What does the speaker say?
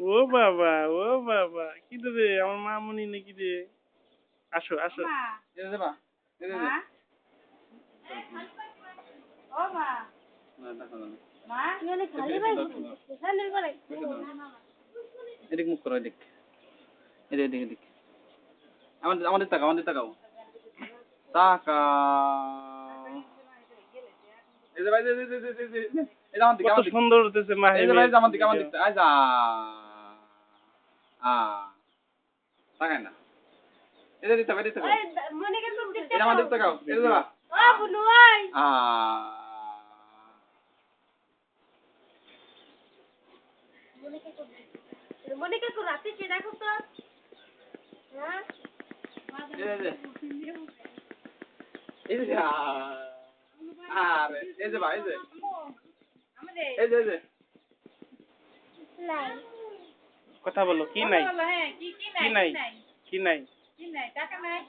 ও বাবা, ও বাবা, কি রে আমার মামুনি নাকি রে? আসো আসো। এটা দেবা এটা দে ও মা না টাকা দাও মা এখানে খালি ভাই স্যান্ডেল পরে এদিক মুখ করো এদিক এদিক এদিক এদিক আমাদের তাকাও টাকা এই যে ভাই এটা আমার দিকে কত সুন্দর হতেছে মাহি। এই যে ভাই আমার দিকে আয় যা তাকায় না এটা দিতে হবে মনে কেন দিতে এটা আমাদের তাকাও এটা দেবা ও বুনু ভাই মনে কে করে রাতে কে দেখো তো হ্যাঁ এই যে আরে এই যে ভাই এই যে কথা বলো, কি নাই? হ্যাঁ কি কি নাই? কি নাই? টাকা নাই